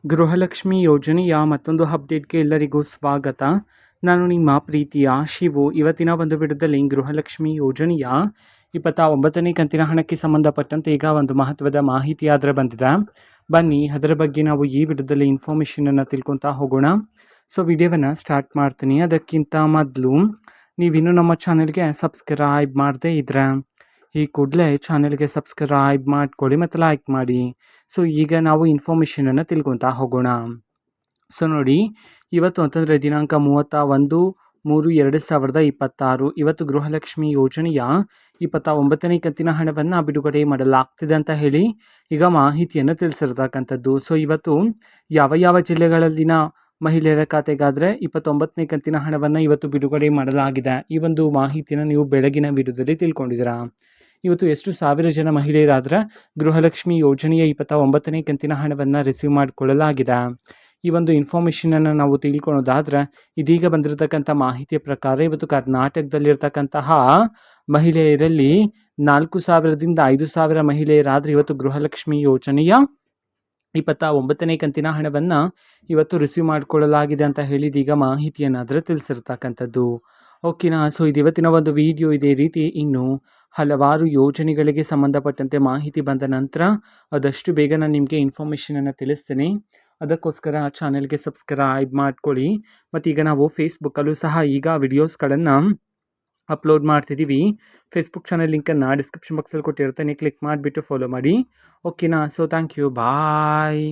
ಗೃಹಲಕ್ಷ್ಮಿ ಯೋಜನೆಯ ಮತ್ತೊಂದು ಅಪ್ಡೇಟ್ಗೆ ಎಲ್ಲರಿಗೂ ಸ್ವಾಗತ. ನಾನು ನಿಮ್ಮ ಪ್ರೀತಿಯ ಶಿವು. ಇವತ್ತಿನ ಒಂದು ವಿಡಿಯೋದಲ್ಲಿ ಗೃಹಲಕ್ಷ್ಮಿ ಯೋಜನೆಯ 29ನೇ ಕಂತಿನ ಹಣಕ್ಕೆ ಸಂಬಂಧಪಟ್ಟಂತೆ ಈಗ ಒಂದು ಮಹತ್ವದ ಮಾಹಿತಿ ಆದರೆ ಬಂದಿದೆ. ಬನ್ನಿ ಅದರ ಬಗ್ಗೆ ನಾವು ಈ ವಿಡಿಯೋದಲ್ಲಿ ಇನ್ಫಾರ್ಮೇಷನನ್ನು ತಿಳ್ಕೊತಾ ಹೋಗೋಣ. ಸೊ ವಿಡಿಯೋವನ್ನು ಸ್ಟಾರ್ಟ್ ಮಾಡ್ತೀನಿ. ಅದಕ್ಕಿಂತ ಮೊದಲು ನೀವಿನ್ನೂ ನಮ್ಮ ಚಾನೆಲ್ಗೆ ಸಬ್ಸ್ಕ್ರೈಬ್ ಮಾಡದೇ ಇದ್ರೆ ಈ ಕೂಡಲೇ ಚಾನೆಲ್ಗೆ ಸಬ್ಸ್ಕ್ರೈಬ್ ಮಾಡ್ಕೊಳ್ಳಿ ಮತ್ತು ಲೈಕ್ ಮಾಡಿ. ಸೊ ಈಗ ನಾವು ಇನ್ಫಾರ್ಮೇಷನನ್ನು ತಿಳ್ಕೊತಾ ಹೋಗೋಣ. ಸೊ ನೋಡಿ, ಇವತ್ತು ಅಂತಂದರೆ ದಿನಾಂಕ 31/3/2026 ಇವತ್ತು ಗೃಹಲಕ್ಷ್ಮಿ ಯೋಜನೆಯ 29ನೇ ಕಂತಿನ ಹಣವನ್ನು ಬಿಡುಗಡೆ ಮಾಡಲಾಗ್ತಿದೆ ಅಂತ ಹೇಳಿ ಈಗ ಮಾಹಿತಿಯನ್ನು ತಿಳಿಸಿರ್ತಕ್ಕಂಥದ್ದು. ಸೊ ಇವತ್ತು ಯಾವ ಜಿಲ್ಲೆಗಳಲ್ಲಿನ ಮಹಿಳೆಯರ ಖಾತೆಗಾದರೆ 29ನೇ ಕಂತಿನ ಹಣವನ್ನು ಇವತ್ತು ಬಿಡುಗಡೆ ಮಾಡಲಾಗಿದೆ. ಈ ಒಂದು ಮಾಹಿತಿಯನ್ನು ನೀವು ಬೆಳಗಿನ ವಿಡಿಯೋದಲ್ಲಿ ತಿಳ್ಕೊಂಡಿದ್ದೀರಾ. ಇವತ್ತು ಎಷ್ಟು ಸಾವಿರ ಜನ ಮಹಿಳೆಯರಾದರೆ ಗೃಹಲಕ್ಷ್ಮಿ ಯೋಜನೆಯ 29ನೇ ಕಂತಿನ ಹಣವನ್ನು ರಿಸೀವ್ ಮಾಡಿಕೊಳ್ಳಲಾಗಿದೆ. ಈ ಒಂದು ಇನ್ಫಾರ್ಮೇಷನನ್ನು ನಾವು ತಿಳ್ಕೊಳ್ಳೋದಾದರೆ ಇದೀಗ ಬಂದಿರತಕ್ಕಂಥ ಮಾಹಿತಿಯ ಪ್ರಕಾರ ಇವತ್ತು ಕರ್ನಾಟಕದಲ್ಲಿರ್ತಕ್ಕಂತಹ ಮಹಿಳೆಯರಲ್ಲಿ 4,000ದಿಂದ 5,000 ಮಹಿಳೆಯರಾದರೆ ಇವತ್ತು ಗೃಹಲಕ್ಷ್ಮಿ ಯೋಜನೆಯ 29ನೇ ಕಂತಿನ ಹಣವನ್ನು ಇವತ್ತು ರಿಸೀವ್ ಮಾಡಿಕೊಳ್ಳಲಾಗಿದೆ ಅಂತ ಹೇಳಿ ಇದೀಗ ಮಾಹಿತಿಯನ್ನಾದರೆ ತಿಳಿಸಿರ್ತಕ್ಕಂಥದ್ದು. ಓಕೆನಾ. ಸೊ ಇದು ಇವತ್ತಿನ ಒಂದು ವಿಡಿಯೋ. ಇದೇ ರೀತಿ ಇನ್ನು ಹಲವಾರು ಯೋಜನೆಗಳಿಗೆ ಸಂಬಂಧಪಟ್ಟಂತೆ ಮಾಹಿತಿ ಬಂದ ನಂತರ ಆದಷ್ಟು ಬೇಗ ನಾನು ನಿಮಗೆ ಇನ್ಫಾರ್ಮೇಷನನ್ನು ತಿಳಿಸ್ತೀನಿ. ಅದಕ್ಕೋಸ್ಕರ ಚಾನೆಲ್ಗೆ ಸಬ್ಸ್ಕ್ರೈಬ್ ಮಾಡ್ಕೊಳ್ಳಿ. ಮತ್ತು ಈಗ ನಾವು ಫೇಸ್ಬುಕ್ಕಲ್ಲೂ ಸಹ ಈಗ ವಿಡಿಯೋಸ್ಗಳನ್ನು ಅಪ್ಲೋಡ್ ಮಾಡ್ತಿದ್ದೀವಿ. ಫೇಸ್ಬುಕ್ ಚಾನಲ್ ಲಿಂಕನ್ನು ಡಿಸ್ಕ್ರಿಪ್ಷನ್ ಬಾಕ್ಸಲ್ಲಿ ಕೊಟ್ಟಿರ್ತೇನೆ, ಕ್ಲಿಕ್ ಮಾಡಿಬಿಟ್ಟು ಫಾಲೋ ಮಾಡಿ. ಓಕೆನಾ. So thank you, bye.